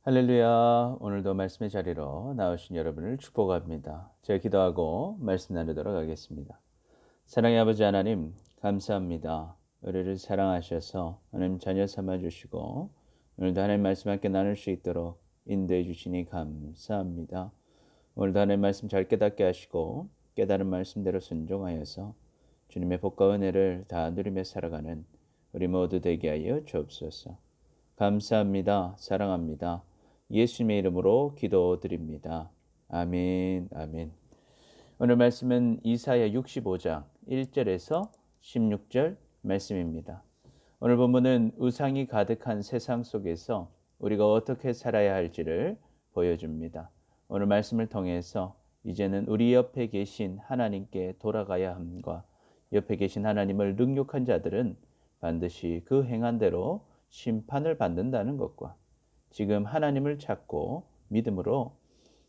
할렐루야. 오늘도 말씀의 자리로 나오신 여러분을 축복합니다. 제가 기도하고 말씀 나누도록 하겠습니다. 사랑의 아버지 하나님, 감사합니다. 우리를 사랑하셔서 하나님 자녀 삼아 주시고 오늘도 하나님 말씀 함께 나눌 수 있도록 인도해 주시니 감사합니다. 오늘도 하나님 말씀 잘 깨닫게 하시고 깨달은 말씀대로 순종하여서 주님의 복과 은혜를 다 누리며 살아가는 우리 모두 되게 하여 주옵소서. 감사합니다. 사랑합니다. 예수님의 이름으로 기도드립니다. 아멘, 아멘. 오늘 말씀은 이사야 65장 1절에서 16절 말씀입니다. 오늘 본문은 우상이 가득한 세상 속에서 우리가 어떻게 살아야 할지를 보여줍니다. 오늘 말씀을 통해서 이제는 우리 옆에 계신 하나님께 돌아가야 함과 옆에 계신 하나님을 능욕한 자들은 반드시 그 행한 대로 심판을 받는다는 것과 지금 하나님을 찾고 믿음으로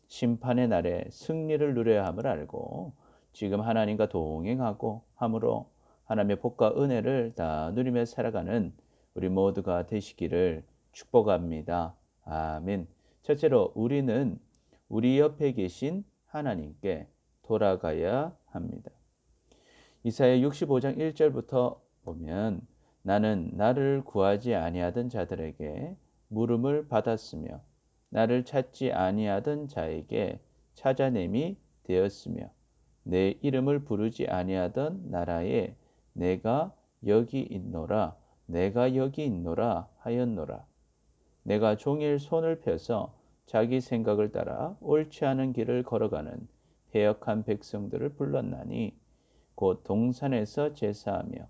심판의 날에 승리를 누려야 함을 알고 지금 하나님과 동행하고 함으로 하나님의 복과 은혜를 다 누리며 살아가는 우리 모두가 되시기를 축복합니다. 아멘. 첫째로 우리는 우리 옆에 계신 하나님께 돌아가야 합니다. 이사야 65장 1절부터 보면 나는 나를 구하지 아니하던 자들에게 물음을 받았으며 나를 찾지 아니하던 자에게 찾아냄이 되었으며 내 이름을 부르지 아니하던 나라에 내가 여기 있노라 내가 여기 있노라 하였노라. 내가 종일 손을 펴서 자기 생각을 따라 옳지 않은 길을 걸어가는 패역한 백성들을 불렀나니 곧 동산에서 제사하며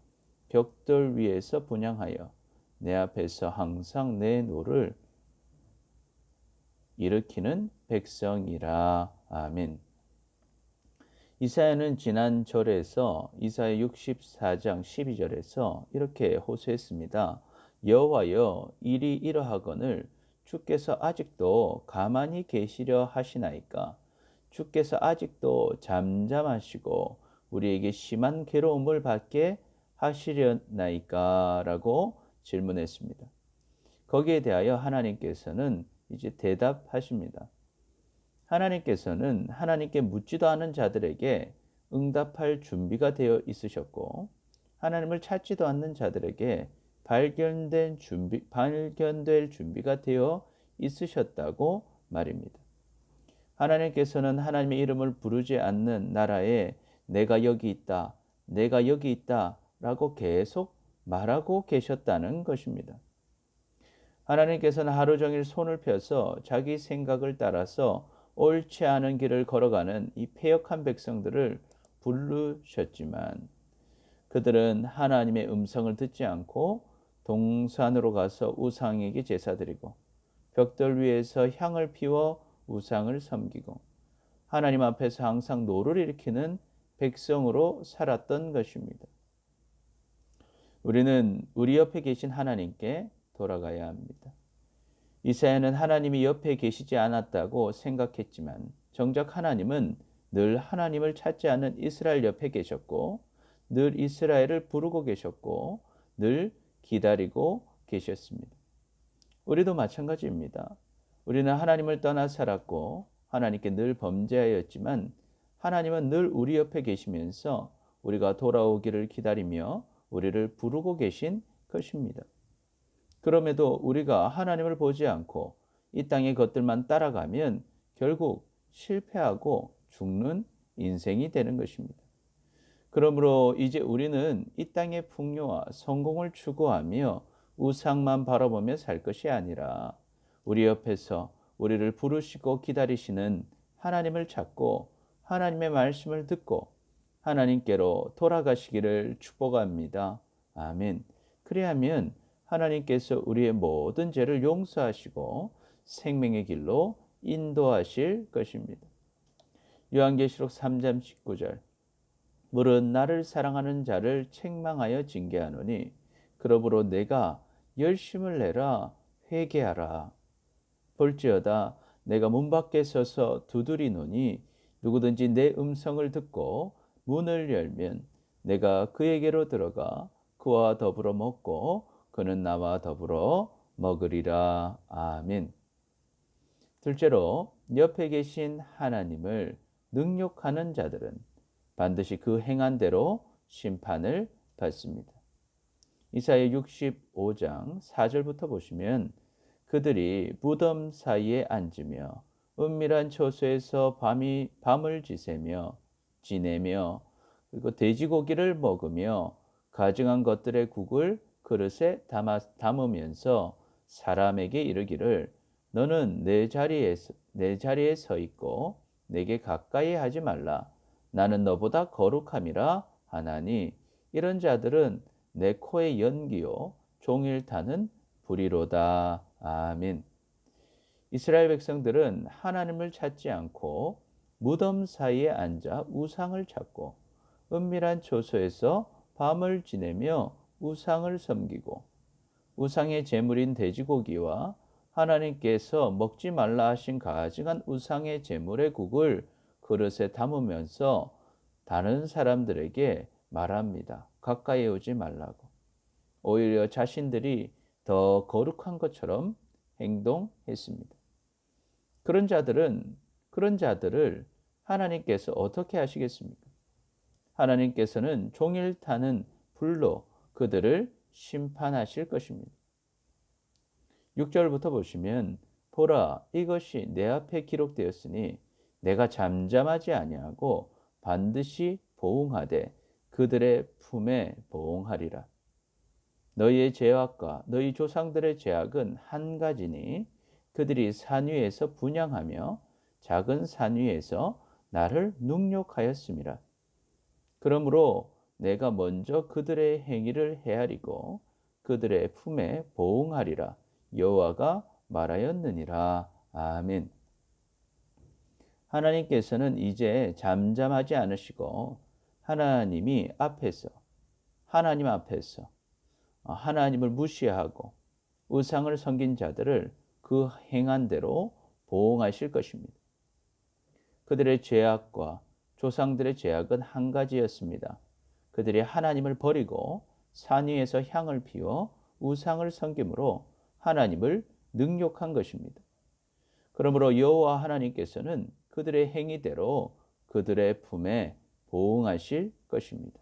벽돌 위에서 분향하여 내 앞에서 항상 내 노를 일으키는 백성이라. 아멘. 이사야는 지난 절에서 이사야 64장 12절에서 이렇게 호소했습니다. 여호와여 일이 이러하거늘 주께서 아직도 가만히 계시려 하시나이까. 주께서 아직도 잠잠하시고 우리에게 심한 괴로움을 받게 하시려나이까 라고 질문했습니다. 거기에 대하여 하나님께서는 이제 대답하십니다. 하나님께서는 하나님께 묻지도 않은 자들에게 응답할 준비가 되어 있으셨고 하나님을 찾지도 않는 자들에게 발견될 준비가 되어 있으셨다고 말입니다. 하나님께서는 하나님의 이름을 부르지 않는 나라에 내가 여기 있다, 내가 여기 있다 라고 계속 말하고 계셨다는 것입니다. 하나님께서는 하루 종일 손을 펴서 자기 생각을 따라서 옳지 않은 길을 걸어가는 이 패역한 백성들을 부르셨지만 그들은 하나님의 음성을 듣지 않고 동산으로 가서 우상에게 제사드리고 벽돌 위에서 향을 피워 우상을 섬기고 하나님 앞에서 항상 노를 일으키는 백성으로 살았던 것입니다. 우리는 우리 옆에 계신 하나님께 돌아가야 합니다. 이사야는 하나님이 옆에 계시지 않았다고 생각했지만 정작 하나님은 늘 하나님을 찾지 않는 이스라엘 옆에 계셨고 늘 이스라엘을 부르고 계셨고 늘 기다리고 계셨습니다. 우리도 마찬가지입니다. 우리는 하나님을 떠나 살았고 하나님께 늘 범죄하였지만 하나님은 늘 우리 옆에 계시면서 우리가 돌아오기를 기다리며 우리를 부르고 계신 것입니다. 그럼에도 우리가 하나님을 보지 않고 이 땅의 것들만 따라가면 결국 실패하고 죽는 인생이 되는 것입니다. 그러므로 이제 우리는 이 땅의 풍요와 성공을 추구하며 우상만 바라보며 살 것이 아니라 우리 옆에서 우리를 부르시고 기다리시는 하나님을 찾고 하나님의 말씀을 듣고 하나님께로 돌아가시기를 축복합니다. 아멘. 그리하면 하나님께서 우리의 모든 죄를 용서하시고 생명의 길로 인도하실 것입니다. 요한계시록 3장 19절 물은 나를 사랑하는 자를 책망하여 징계하노니 그러므로 내가 열심을 내라 회개하라. 볼지어다 내가 문 밖에 서서 두드리노니 누구든지 내 음성을 듣고 문을 열면 내가 그에게로 들어가 그와 더불어 먹고 그는 나와 더불어 먹으리라. 아멘. 둘째로 옆에 계신 하나님을 능욕하는 자들은 반드시 그 행한 대로 심판을 받습니다. 이사야 65장 4절부터 보시면 그들이 무덤 사이에 앉으며 은밀한 처소에서 밤을 지내며 그리고 돼지고기를 먹으며 가증한 것들의 국을 그릇에 담으면서 사람에게 이르기를 너는 내 자리에 서 있고 내게 가까이 하지 말라. 나는 너보다 거룩함이라 하나니 이런 자들은 내 코의 연기요 종일 타는 불이로다. 아멘. 이스라엘 백성들은 하나님을 찾지 않고 무덤 사이에 앉아 우상을 찾고 은밀한 초소에서 밤을 지내며 우상을 섬기고 우상의 제물인 돼지고기와 하나님께서 먹지 말라 하신 가증한 우상의 제물의 국을 그릇에 담으면서 다른 사람들에게 말합니다. 가까이 오지 말라고. 오히려 자신들이 더 거룩한 것처럼 행동했습니다. 그런 자들을 하나님께서 어떻게 하시겠습니까? 하나님께서는 종일 타는 불로 그들을 심판하실 것입니다. 6절부터 보시면 보라 이것이 내 앞에 기록되었으니 내가 잠잠하지 아니하고 반드시 보응하되 그들의 품에 보응하리라. 너희의 죄악과 너희 조상들의 죄악은 한 가지니 그들이 산 위에서 분향하며 작은 산 위에서 나를 능욕하였음이라. 그러므로 내가 먼저 그들의 행위를 헤아리고 그들의 품에 보응하리라. 여호와가 말하였느니라. 아멘. 하나님께서는 이제 잠잠하지 않으시고 하나님 앞에서 하나님을 무시하고 우상을 섬긴 자들을 그 행한 대로 보응하실 것입니다. 그들의 죄악과 조상들의 죄악은 한 가지였습니다. 그들이 하나님을 버리고 산 위에서 향을 피워 우상을 섬김으로 하나님을 능욕한 것입니다. 그러므로 여호와 하나님께서는 그들의 행위대로 그들의 품에 보응하실 것입니다.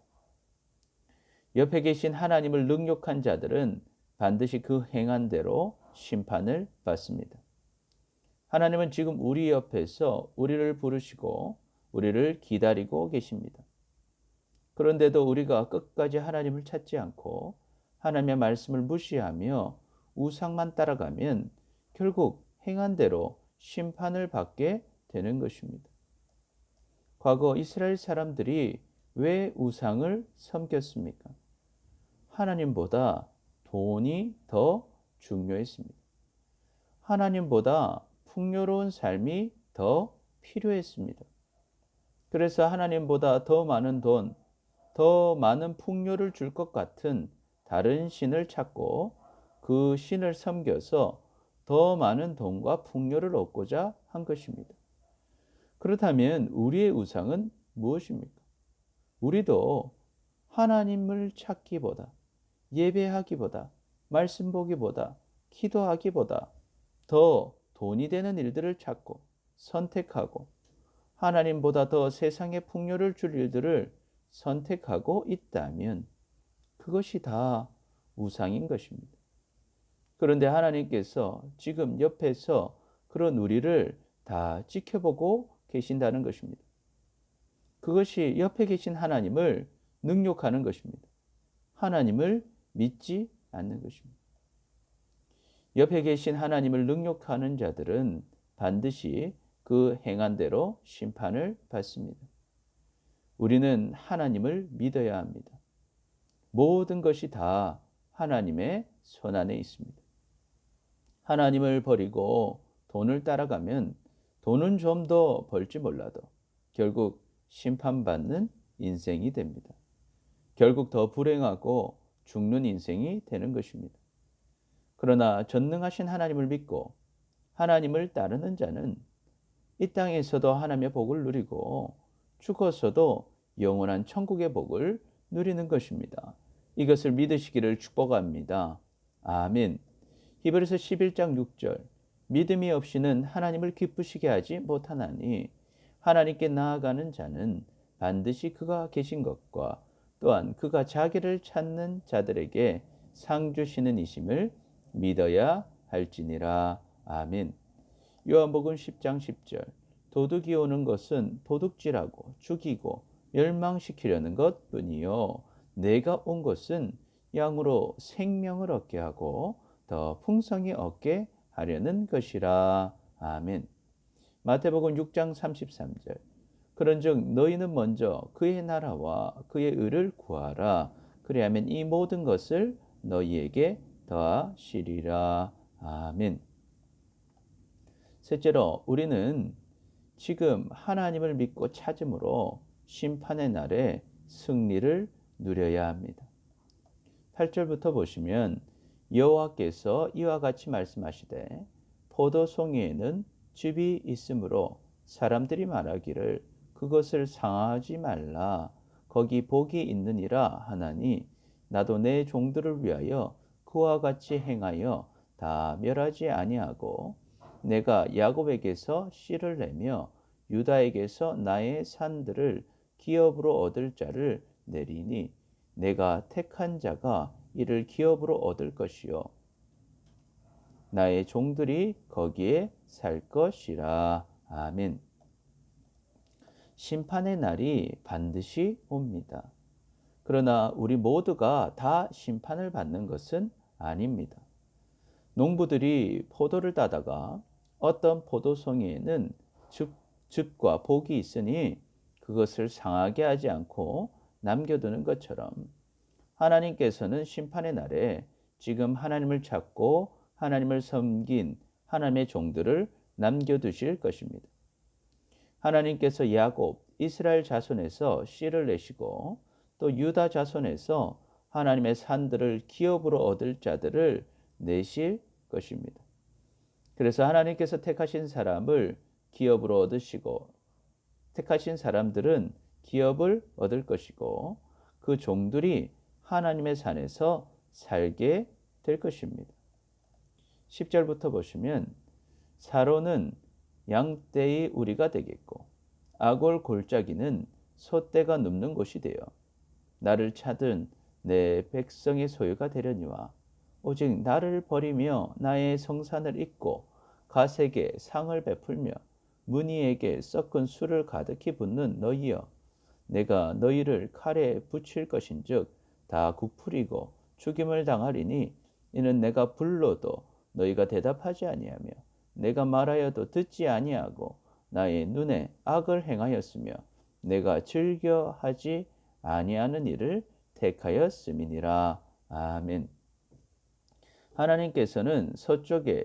옆에 계신 하나님을 능욕한 자들은 반드시 그 행한 대로 심판을 받습니다. 하나님은 지금 우리 옆에서 우리를 부르시고 우리를 기다리고 계십니다. 그런데도 우리가 끝까지 하나님을 찾지 않고 하나님의 말씀을 무시하며 우상만 따라가면 결국 행한 대로 심판을 받게 되는 것입니다. 과거 이스라엘 사람들이 왜 우상을 섬겼습니까? 하나님보다 돈이 더 중요했습니다. 하나님보다 풍요로운 삶이 더 필요했습니다. 그래서 하나님보다 더 많은 돈, 더 많은 풍요를 줄 것 같은 다른 신을 찾고 그 신을 섬겨서 더 많은 돈과 풍요를 얻고자 한 것입니다. 그렇다면 우리의 우상은 무엇입니까? 우리도 하나님을 찾기보다 예배하기보다 말씀 보기보다 기도하기보다 더 돈이 되는 일들을 찾고 선택하고 하나님보다 더 세상의 풍요를 줄 일들을 선택하고 있다면 그것이 다 우상인 것입니다. 그런데 하나님께서 지금 옆에서 그런 우리를 다 지켜보고 계신다는 것입니다. 그것이 옆에 계신 하나님을 능욕하는 것입니다. 하나님을 믿지 않는 것입니다. 옆에 계신 하나님을 능욕하는 자들은 반드시 그 행한 대로 심판을 받습니다. 우리는 하나님을 믿어야 합니다. 모든 것이 다 하나님의 손안에 있습니다. 하나님을 버리고 돈을 따라가면 돈은 좀 더 벌지 몰라도 결국 심판받는 인생이 됩니다. 결국 더 불행하고 죽는 인생이 되는 것입니다. 그러나 전능하신 하나님을 믿고 하나님을 따르는 자는 이 땅에서도 하나님의 복을 누리고 죽어서도 영원한 천국의 복을 누리는 것입니다. 이것을 믿으시기를 축복합니다. 아멘. 히브리서 11장 6절 믿음이 없이는 하나님을 기쁘시게 하지 못하나니 하나님께 나아가는 자는 반드시 그가 계신 것과 또한 그가 자기를 찾는 자들에게 상 주시는 이심을 믿어야 할지니라. 아멘. 요한복음 10장 10절. 도둑이 오는 것은 도둑질하고 죽이고 멸망시키려는 것뿐이요 내가 온 것은 양으로 생명을 얻게 하고 더 풍성히 얻게 하려는 것이라. 아멘. 마태복음 6장 33절. 그런즉 너희는 먼저 그의 나라와 그의 의를 구하라. 그리하면 이 모든 것을 너희에게 더하시리라. 아멘. 셋째로, 우리는 지금 하나님을 믿고 찾음으로 심판의 날에 승리를 누려야 합니다. 8절부터 보시면 여호와께서 이와 같이 말씀하시되 포도송이에는 즙이 있으므로 사람들이 말하기를 그것을 상하지 말라. 거기 복이 있느니라 하나니 나도 내 종들을 위하여 그와 같이 행하여 다 멸하지 아니하고 내가 야곱에게서 씨를 내며 유다에게서 나의 산들을 기업으로 얻을 자를 내리니 내가 택한 자가 이를 기업으로 얻을 것이요 나의 종들이 거기에 살 것이라. 아멘. 심판의 날이 반드시 옵니다. 그러나 우리 모두가 다 심판을 받는 것은 아닙니다. 농부들이 포도를 따다가 어떤 포도송이에는 즙과 복이 있으니 그것을 상하게 하지 않고 남겨두는 것처럼 하나님께서는 심판의 날에 지금 하나님을 찾고 하나님을 섬긴 하나님의 종들을 남겨두실 것입니다. 하나님께서 야곱, 이스라엘 자손에서 씨를 내시고 또 유다 자손에서 하나님의 산들을 기업으로 얻을 자들을 내실 것입니다. 그래서 하나님께서 택하신 사람을 기업으로 얻으시고 택하신 사람들은 기업을 얻을 것이고 그 종들이 하나님의 산에서 살게 될 것입니다. 10절부터 보시면 사로는 양떼의 우리가 되겠고 아골 골짜기는 소떼가 눕는 곳이 되어 나를 찾은 내 백성의 소유가 되려니와 오직 나를 버리며 나의 성산을 잇고 가색에 상을 베풀며 무니에게 섞은 술을 가득히 붓는 너희여 내가 너희를 칼에 붙일 것인즉 다 굽풀이고 죽임을 당하리니 이는 내가 불러도 너희가 대답하지 아니하며 내가 말하여도 듣지 아니하고 나의 눈에 악을 행하였으며 내가 즐겨 하지 아니하는 일을 택하였음이니라. 아멘. 하나님께서는 서쪽에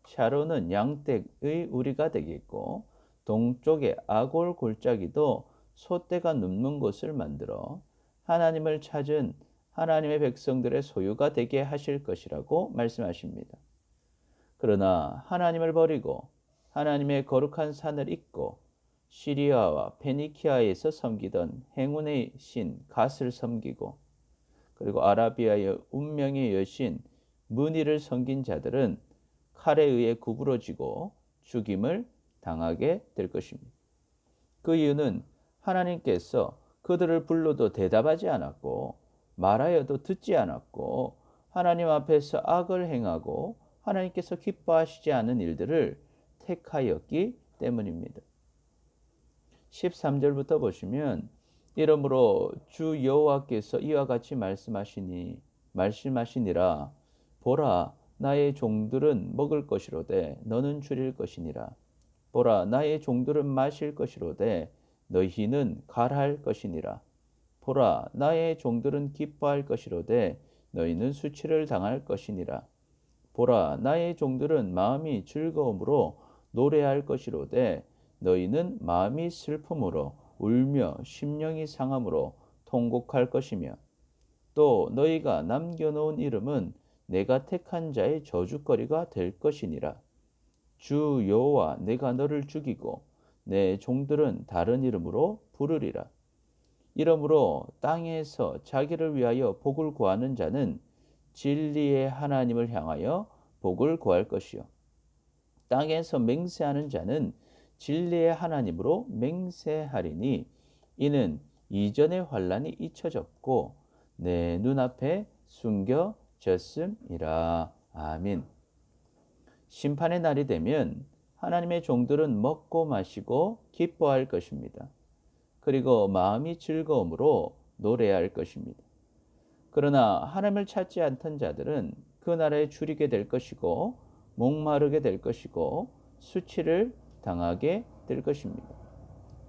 샤론은 양떼의 우리가 되겠고 동쪽에 아골 골짜기도 소떼가 눕는 곳을 만들어 하나님을 찾은 하나님의 백성들의 소유가 되게 하실 것이라고 말씀하십니다. 그러나 하나님을 버리고 하나님의 거룩한 산을 잇고 시리아와 페니키아에서 섬기던 행운의 신 갓을 섬기고 그리고 아라비아의 운명의 여신 무니를 섬긴 자들은 칼에 의해 구부러지고 죽임을 당하게 될 것입니다. 그 이유는 하나님께서 그들을 불러도 대답하지 않았고 말하여도 듣지 않았고 하나님 앞에서 악을 행하고 하나님께서 기뻐하시지 않은 일들을 택하였기 때문입니다. 13절부터 보시면 이러므로 주 여호와께서 이와 같이 말씀하시니라 보라 나의 종들은 먹을 것이로되 너는 줄일 것이니라 보라 나의 종들은 마실 것이로되 너희는 갈할 것이니라 보라 나의 종들은 기뻐할 것이로되 너희는 수치를 당할 것이니라 보라 나의 종들은 마음이 즐거움으로 노래할 것이로되 너희는 마음이 슬픔으로 울며 심령이 상함으로 통곡할 것이며 또 너희가 남겨놓은 이름은 내가 택한 자의 저주거리가 될 것이니라 주 여호와 내가 너를 죽이고 내 종들은 다른 이름으로 부르리라 이러므로 땅에서 자기를 위하여 복을 구하는 자는 진리의 하나님을 향하여 복을 구할 것이요 땅에서 맹세하는 자는 진리의 하나님으로 맹세하리니 이는 이전의 환란이 잊혀졌고 내 눈앞에 숨겨졌음이라. 아멘. 심판의 날이 되면 하나님의 종들은 먹고 마시고 기뻐할 것입니다. 그리고 마음이 즐거움으로 노래할 것입니다. 그러나 하나님을 찾지 않던 자들은 그 나라에 줄이게 될 것이고 목마르게 될 것이고 수치를 당하게 될 것입니다.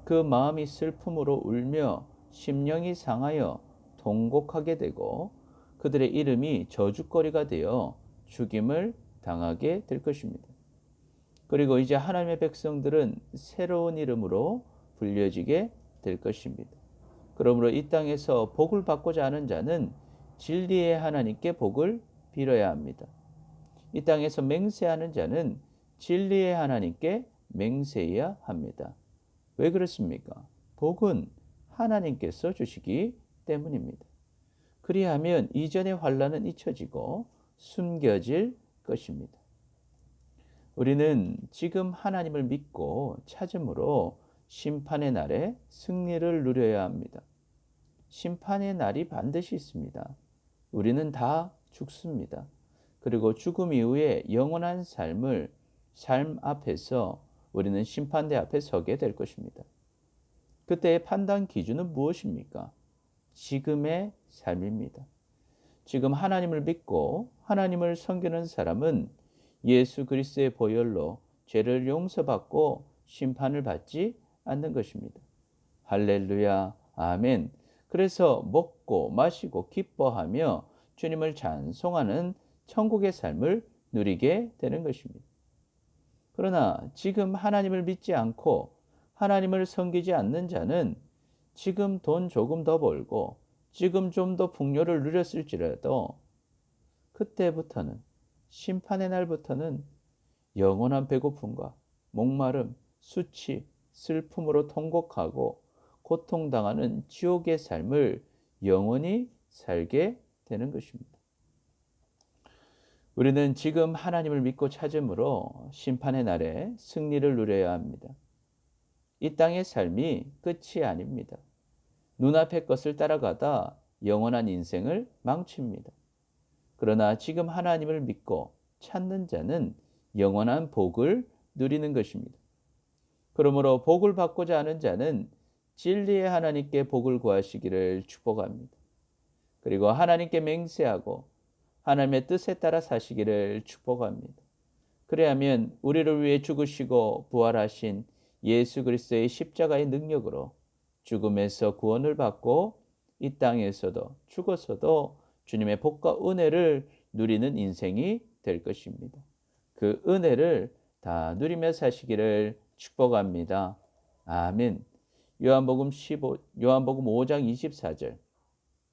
그 마음이 슬픔으로 울며 심령이 상하여 통곡하게 되고 그들의 이름이 저주거리가 되어 죽임을 당하게 될 것입니다. 그리고 이제 하나님의 백성들은 새로운 이름으로 불려지게 될 것입니다. 그러므로 이 땅에서 복을 받고자 하는 자는 진리의 하나님께 복을 빌어야 합니다. 이 땅에서 맹세하는 자는 진리의 하나님께 맹세해야 합니다. 왜 그렇습니까? 복은 하나님께서 주시기 때문입니다. 그리하면 이전의 환란은 잊혀지고 숨겨질 것입니다. 우리는 지금 하나님을 믿고 찾음으로 심판의 날에 승리를 누려야 합니다. 심판의 날이 반드시 있습니다. 우리는 다 죽습니다. 그리고 죽음 이후에 영원한 삶 앞에서 우리는 심판대 앞에 서게 될 것입니다. 그때의 판단 기준은 무엇입니까? 지금의 삶입니다. 지금 하나님을 믿고 하나님을 섬기는 사람은 예수 그리스도의 보혈로 죄를 용서받고 심판을 받지 않는 것입니다. 할렐루야, 아멘. 그래서 먹고 마시고 기뻐하며 주님을 찬송하는 천국의 삶을 누리게 되는 것입니다. 그러나 지금 하나님을 믿지 않고 하나님을 섬기지 않는 자는 지금 돈 조금 더 벌고 지금 좀 더 풍요를 누렸을지라도 그때부터는 심판의 날부터는 영원한 배고픔과 목마름, 수치, 슬픔으로 통곡하고 고통당하는 지옥의 삶을 영원히 살게 되는 것입니다. 우리는 지금 하나님을 믿고 찾음으로 심판의 날에 승리를 누려야 합니다. 이 땅의 삶이 끝이 아닙니다. 눈앞의 것을 따라가다 영원한 인생을 망칩니다. 그러나 지금 하나님을 믿고 찾는 자는 영원한 복을 누리는 것입니다. 그러므로 복을 받고자 하는 자는 진리의 하나님께 복을 구하시기를 축복합니다. 그리고 하나님께 맹세하고 하나님의 뜻에 따라 사시기를 축복합니다. 그래야면 우리를 위해 죽으시고 부활하신 예수 그리스도의 십자가의 능력으로 죽음에서 구원을 받고 이 땅에서도 죽어서도 주님의 복과 은혜를 누리는 인생이 될 것입니다. 그 은혜를 다 누리며 사시기를 축복합니다. 아멘. 요한복음 5장 24절.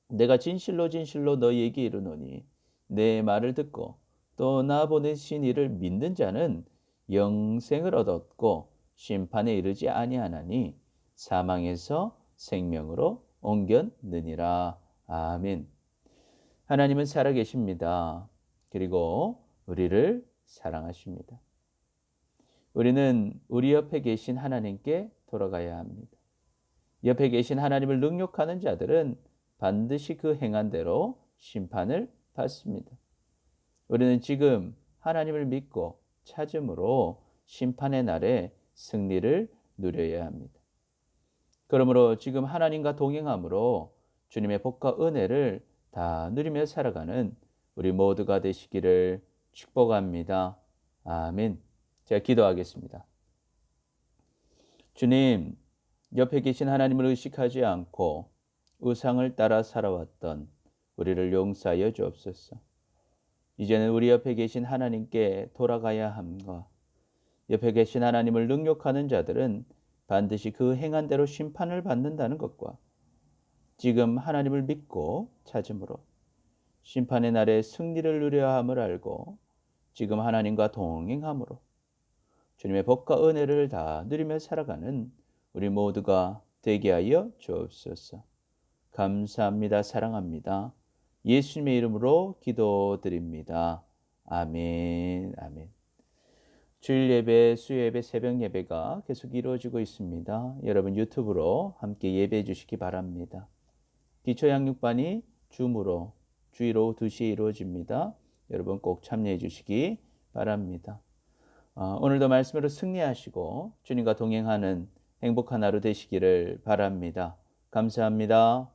내가 진실로 진실로 너희에게 이르노니 내 말을 듣고 또 나 보내신 이를 믿는 자는 영생을 얻었고 심판에 이르지 아니하나니 사망에서 생명으로 옮겼느니라. 아멘. 하나님은 살아계십니다. 그리고 우리를 사랑하십니다. 우리는 우리 옆에 계신 하나님께 돌아가야 합니다. 옆에 계신 하나님을 능욕하는 자들은 반드시 그 행한 대로 심판을 받습니다. 우리는 지금 하나님을 믿고 찾음으로 심판의 날에 승리를 누려야 합니다. 그러므로 지금 하나님과 동행함으로 주님의 복과 은혜를 다 누리며 살아가는 우리 모두가 되시기를 축복합니다. 아멘. 제가 기도하겠습니다. 주님, 옆에 계신 하나님을 의식하지 않고 우상을 따라 살아왔던 우리를 용서하여 주옵소서. 이제는 우리 옆에 계신 하나님께 돌아가야 함과 옆에 계신 하나님을 능욕하는 자들은 반드시 그 행한 대로 심판을 받는다는 것과 지금 하나님을 믿고 찾음으로 심판의 날에 승리를 누려야 함을 알고 지금 하나님과 동행함으로 주님의 복과 은혜를 다 누리며 살아가는 우리 모두가 되게 하여 주옵소서. 감사합니다. 사랑합니다. 예수님의 이름으로 기도드립니다. 아멘. 아멘. 주일 예배, 수요 예배, 새벽 예배가 계속 이루어지고 있습니다. 여러분 유튜브로 함께 예배해 주시기 바랍니다. 기초 양육반이 줌으로 주일 오후 2시에 이루어집니다. 여러분 꼭 참여해 주시기 바랍니다. 오늘도 말씀으로 승리하시고 주님과 동행하는 행복한 하루 되시기를 바랍니다. 감사합니다.